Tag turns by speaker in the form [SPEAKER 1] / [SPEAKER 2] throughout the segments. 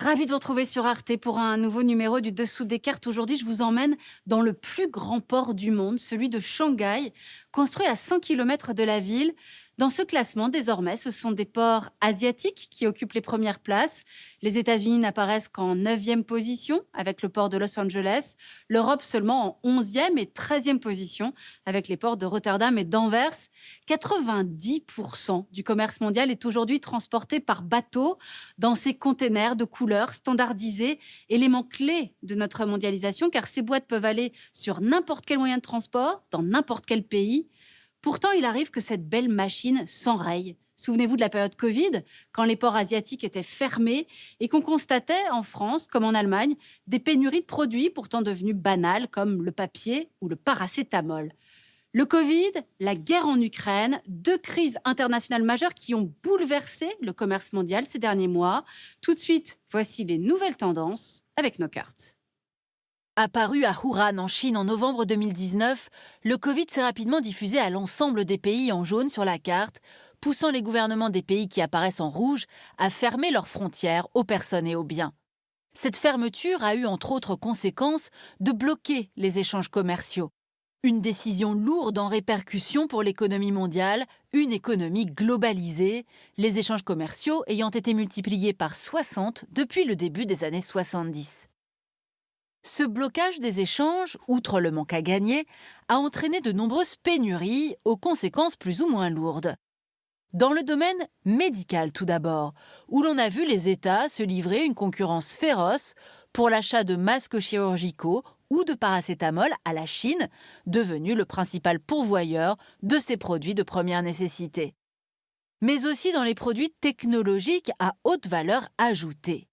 [SPEAKER 1] Ravie de vous retrouver sur Arte pour un nouveau numéro du Dessous des cartes. Aujourd'hui, je vous emmène dans le plus grand port du monde, celui de Shanghai, construit à 100 km de la ville. Dans ce classement, désormais, ce sont des ports asiatiques qui occupent les premières places. Les États-Unis n'apparaissent qu'en 9e position, avec le port de Los Angeles. L'Europe seulement en 11e et 13e position, avec les ports de Rotterdam et d'Anvers. 90% du commerce mondial est aujourd'hui transporté par bateau dans ces containers de couleurs standardisés, éléments clés de notre mondialisation, car ces boîtes peuvent aller sur n'importe quel moyen de transport, dans n'importe quel pays. Pourtant, il arrive que cette belle machine s'enraye. Souvenez-vous de la période Covid, quand les ports asiatiques étaient fermés et qu'on constatait en France, comme en Allemagne, des pénuries de produits pourtant devenus banals, comme le papier ou le paracétamol. Le Covid, la guerre en Ukraine, deux crises internationales majeures qui ont bouleversé le commerce mondial ces derniers mois. Tout de suite, voici les nouvelles tendances avec nos cartes. Apparu à Wuhan en Chine en novembre 2019, le Covid s'est rapidement diffusé à l'ensemble des pays en jaune sur la carte, poussant les gouvernements des pays qui apparaissent en rouge à fermer leurs frontières aux personnes et aux biens. Cette fermeture a eu entre autres conséquences de bloquer les échanges commerciaux. Une décision lourde en répercussions pour l'économie mondiale, une économie globalisée, les échanges commerciaux ayant été multipliés par 60 depuis le début des années 70. Ce blocage des échanges, outre le manque à gagner, a entraîné de nombreuses pénuries aux conséquences plus ou moins lourdes. Dans le domaine médical tout d'abord, où l'on a vu les États se livrer une concurrence féroce pour l'achat de masques chirurgicaux ou de paracétamol à la Chine, devenu le principal pourvoyeur de ces produits de première nécessité. Mais aussi dans les produits technologiques à haute valeur ajoutée.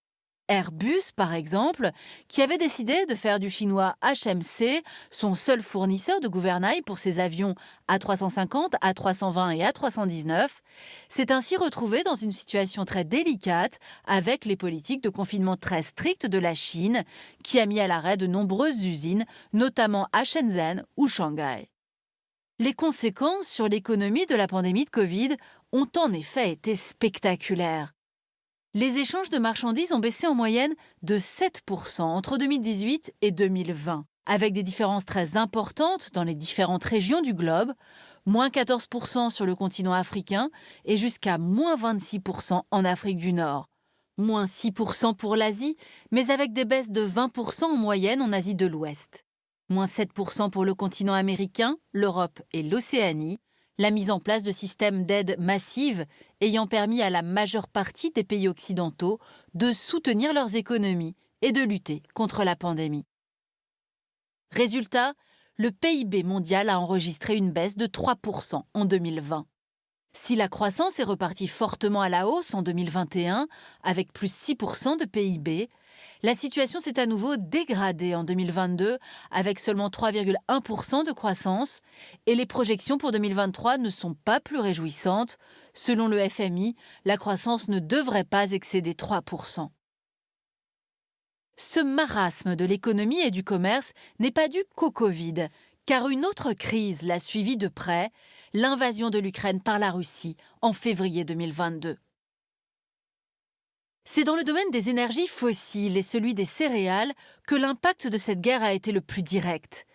[SPEAKER 1] Airbus, par exemple, qui avait décidé de faire du chinois HMC son seul fournisseur de gouvernail pour ses avions A350, A320 et A319, s'est ainsi retrouvé dans une situation très délicate avec les politiques de confinement très strictes de la Chine, qui a mis à l'arrêt de nombreuses usines, notamment à Shenzhen ou Shanghai. Les conséquences sur l'économie de la pandémie de Covid ont en effet été spectaculaires. Les échanges de marchandises ont baissé en moyenne de 7% entre 2018 et 2020, avec des différences très importantes dans les différentes régions du globe, moins 14% sur le continent africain et jusqu'à moins 26% en Afrique du Nord, moins 6% pour l'Asie, mais avec des baisses de 20% en moyenne en Asie de l'Ouest, moins 7% pour le continent américain, l'Europe et l'Océanie, la mise en place de systèmes d'aide massive ayant permis à la majeure partie des pays occidentaux de soutenir leurs économies et de lutter contre la pandémie. Résultat, le PIB mondial a enregistré une baisse de 3% en 2020. Si la croissance est repartie fortement à la hausse en 2021, avec plus 6% de PIB, la situation s'est à nouveau dégradée en 2022, avec seulement 3,1% de croissance, et les projections pour 2023 ne sont pas plus réjouissantes. Selon le FMI, la croissance ne devrait pas excéder 3%. Ce marasme de l'économie et du commerce n'est pas dû qu'au Covid, car une autre crise l'a suivi de près, l'invasion de l'Ukraine par la Russie en février 2022. C'est dans le domaine des énergies fossiles et celui des céréales que l'impact de cette guerre a été le plus direct.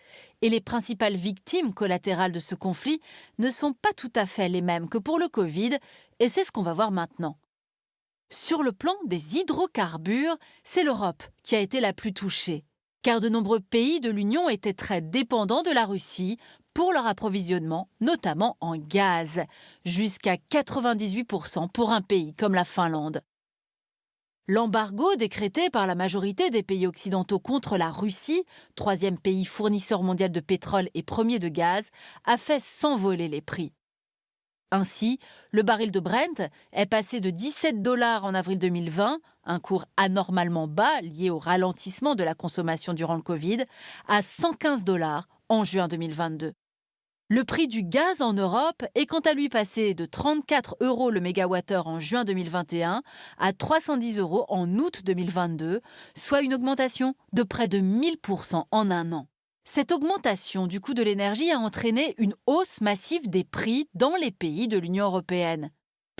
[SPEAKER 1] Et les principales victimes collatérales de ce conflit ne sont pas tout à fait les mêmes que pour le Covid, et c'est ce qu'on va voir maintenant. Sur le plan des hydrocarbures, c'est l'Europe qui a été la plus touchée, car de nombreux pays de l'Union étaient très dépendants de la Russie pour leur approvisionnement, notamment en gaz, jusqu'à 98% pour un pays comme la Finlande. L'embargo décrété par la majorité des pays occidentaux contre la Russie, troisième pays fournisseur mondial de pétrole et premier de gaz, a fait s'envoler les prix. Ainsi, le baril de Brent est passé de 17 $ en avril 2020, un cours anormalement bas lié au ralentissement de la consommation durant le Covid, à 115 $ en juin 2022. Le prix du gaz en Europe est quant à lui passé de 34 € le mégawattheure en juin 2021 à 310 € en août 2022, soit une augmentation de près de 1000% en un an. Cette augmentation du coût de l'énergie a entraîné une hausse massive des prix dans les pays de l'Union européenne.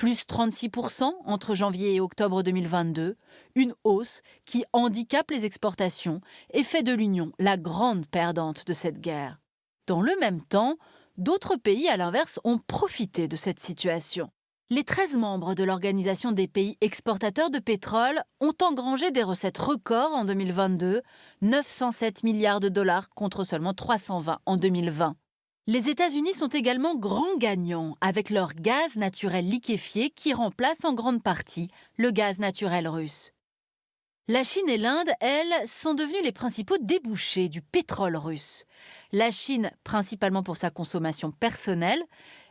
[SPEAKER 2] plus 36% entre janvier et octobre 2022, une hausse qui handicape les exportations et fait de l'Union la grande perdante de cette guerre. Dans le même temps, d'autres pays, à l'inverse, ont profité de cette situation. Les 13 membres de l'Organisation des pays exportateurs de pétrole ont engrangé des recettes records en 2022, 907 milliards de dollars contre seulement 320 en 2020. Les États-Unis sont également grands gagnants avec leur gaz naturel liquéfié qui remplace en grande partie le gaz naturel russe. La Chine et l'Inde, elles, sont devenues les principaux débouchés du pétrole russe. La Chine, principalement pour sa consommation personnelle,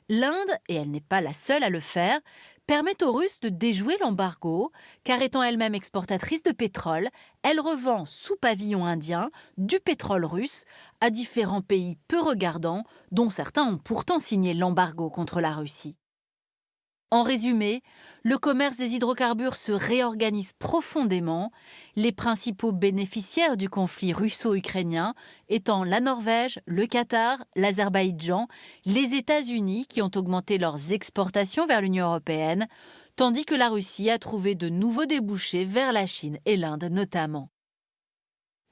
[SPEAKER 2] l'Inde, et elle n'est pas la seule à le faire, permet aux Russes de déjouer l'embargo, car étant elle-même exportatrice de pétrole, elle revend sous pavillon indien du pétrole russe à différents pays peu regardants, dont certains ont pourtant signé l'embargo contre la Russie. En résumé, le commerce des hydrocarbures se réorganise profondément, les principaux bénéficiaires du conflit russo-ukrainien étant la Norvège, le Qatar, l'Azerbaïdjan, les États-Unis qui ont augmenté leurs exportations vers l'Union européenne, tandis que la Russie a trouvé de nouveaux débouchés vers la Chine et l'Inde notamment.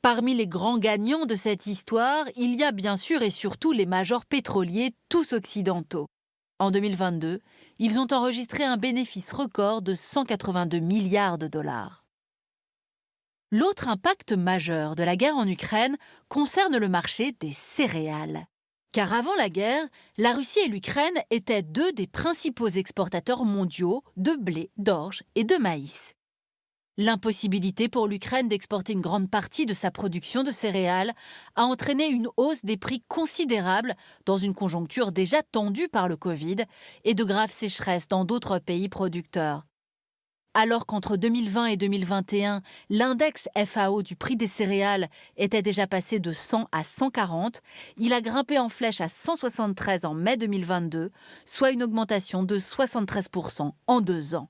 [SPEAKER 2] Parmi les grands gagnants de cette histoire, il y a bien sûr et surtout les majors pétroliers, tous occidentaux. En 2022, ils ont enregistré un bénéfice record de 182 milliards de dollars. L'autre impact majeur de la guerre en Ukraine concerne le marché des céréales. Car avant la guerre, la Russie et l'Ukraine étaient deux des principaux exportateurs mondiaux de blé, d'orge et de maïs. L'impossibilité pour l'Ukraine d'exporter une grande partie de sa production de céréales a entraîné une hausse des prix considérable dans une conjoncture déjà tendue par le Covid et de graves sécheresses dans d'autres pays producteurs. Alors qu'entre 2020 et 2021, l'index FAO du prix des céréales était déjà passé de 100 à 140, il a grimpé en flèche à 173 en mai 2022, soit une augmentation de 73% en 2 ans.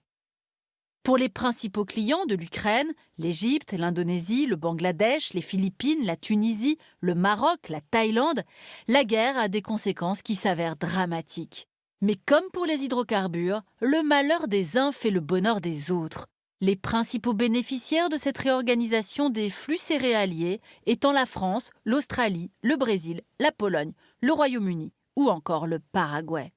[SPEAKER 2] Pour les principaux clients de l'Ukraine, l'Égypte, l'Indonésie, le Bangladesh, les Philippines, la Tunisie, le Maroc, la Thaïlande, la guerre a des conséquences qui s'avèrent dramatiques. Mais comme pour les hydrocarbures, le malheur des uns fait le bonheur des autres. Les principaux bénéficiaires de cette réorganisation des flux céréaliers étant la France, l'Australie, le Brésil, la Pologne, le Royaume-Uni ou encore le Paraguay.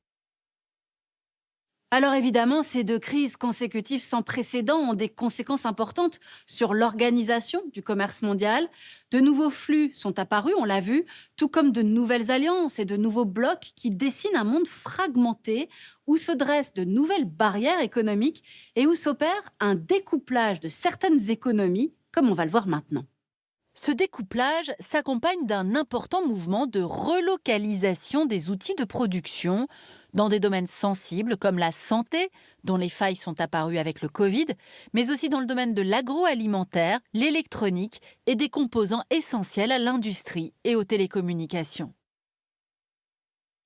[SPEAKER 1] Alors évidemment, ces 2 crises consécutives sans précédent ont des conséquences importantes sur l'organisation du commerce mondial. De nouveaux flux sont apparus, on l'a vu, tout comme de nouvelles alliances et de nouveaux blocs qui dessinent un monde fragmenté où se dressent de nouvelles barrières économiques et où s'opère un découplage de certaines économies, comme on va le voir maintenant.
[SPEAKER 2] Ce découplage s'accompagne d'un important mouvement de relocalisation des outils de production dans des domaines sensibles comme la santé, dont les failles sont apparues avec le Covid, mais aussi dans le domaine de l'agroalimentaire, l'électronique et des composants essentiels à l'industrie et aux télécommunications.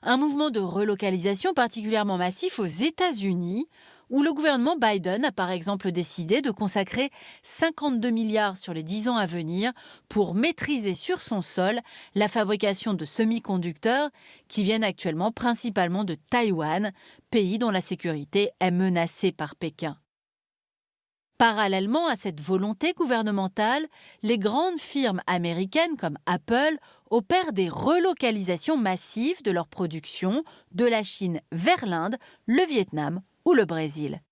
[SPEAKER 2] Un mouvement de relocalisation particulièrement massif aux États-Unis, où le gouvernement Biden a par exemple décidé de consacrer 52 milliards sur les 10 ans à venir pour maîtriser sur son sol la fabrication de semi-conducteurs qui viennent actuellement principalement de Taïwan, pays dont la sécurité est menacée par Pékin. Parallèlement à cette volonté gouvernementale, les grandes firmes américaines comme Apple opèrent des relocalisations massives de leur production de la Chine vers l'Inde, le Vietnam ou le Brésil.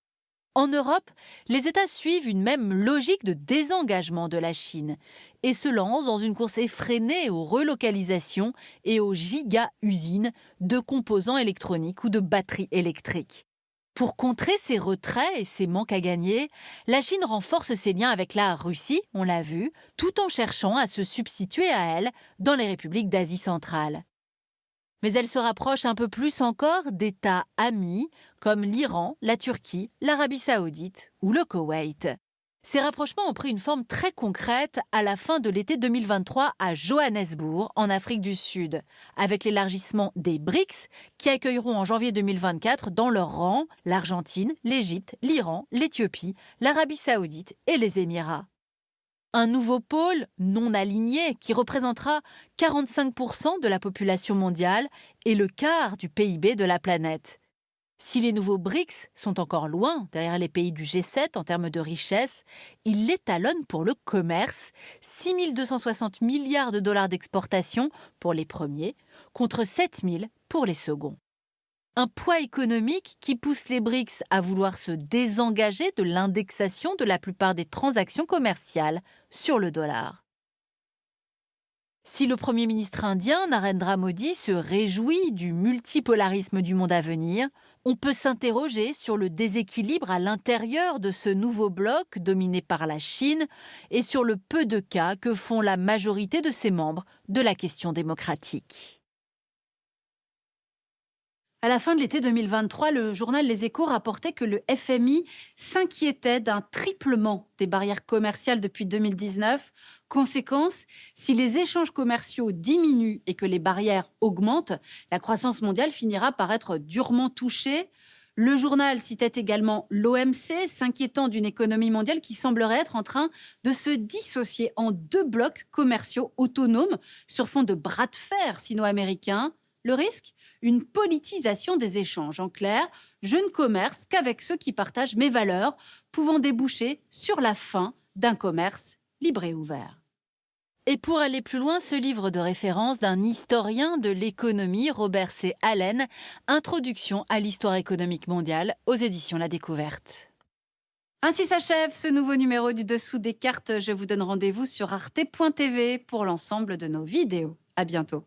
[SPEAKER 2] En Europe, les États suivent une même logique de désengagement de la Chine et se lancent dans une course effrénée aux relocalisations et aux giga-usines de composants électroniques ou de batteries électriques. Pour contrer ces retraits et ces manques à gagner, la Chine renforce ses liens avec la Russie, on l'a vu, tout en cherchant à se substituer à elle dans les républiques d'Asie centrale. Mais elle se rapproche un peu plus encore d'États amis comme l'Iran, la Turquie, l'Arabie saoudite ou le Koweït. Ces rapprochements ont pris une forme très concrète à la fin de l'été 2023 à Johannesburg, en Afrique du Sud, avec l'élargissement des BRICS qui accueilleront en janvier 2024 dans leur rang l'Argentine, l'Égypte, l'Iran, l'Éthiopie, l'Arabie saoudite et les Émirats. Un nouveau pôle non aligné qui représentera 45% de la population mondiale et le quart du PIB de la planète. Si les nouveaux BRICS sont encore loin derrière les pays du G7 en termes de richesse, ils l'étalonnent pour le commerce, 6 260 milliards de dollars d'exportation pour les premiers, contre 7 000 pour les seconds. Un poids économique qui pousse les BRICS à vouloir se désengager de l'indexation de la plupart des transactions commerciales sur le dollar. Si le Premier ministre indien, Narendra Modi, se réjouit du multipolarisme du monde à venir, on peut s'interroger sur le déséquilibre à l'intérieur de ce nouveau bloc dominé par la Chine et sur le peu de cas que font la majorité de ses membres de la question démocratique.
[SPEAKER 1] À la fin de l'été 2023, le journal Les Échos rapportait que le FMI s'inquiétait d'un triplement des barrières commerciales depuis 2019. Conséquence, si les échanges commerciaux diminuent et que les barrières augmentent, la croissance mondiale finira par être durement touchée. Le journal citait également l'OMC, s'inquiétant d'une économie mondiale qui semblerait être en train de se dissocier en deux blocs commerciaux autonomes sur fond de bras de fer sino-américains. Le risque ? Une politisation des échanges. En clair, je ne commerce qu'avec ceux qui partagent mes valeurs, pouvant déboucher sur la fin d'un commerce libre et ouvert.
[SPEAKER 2] Et pour aller plus loin, ce livre de référence d'un historien de l'économie, Robert C. Allen, Introduction à l'histoire économique mondiale, aux éditions La Découverte.
[SPEAKER 1] Ainsi s'achève ce nouveau numéro du Dessous des cartes. Je vous donne rendez-vous sur arte.tv pour l'ensemble de nos vidéos. À bientôt.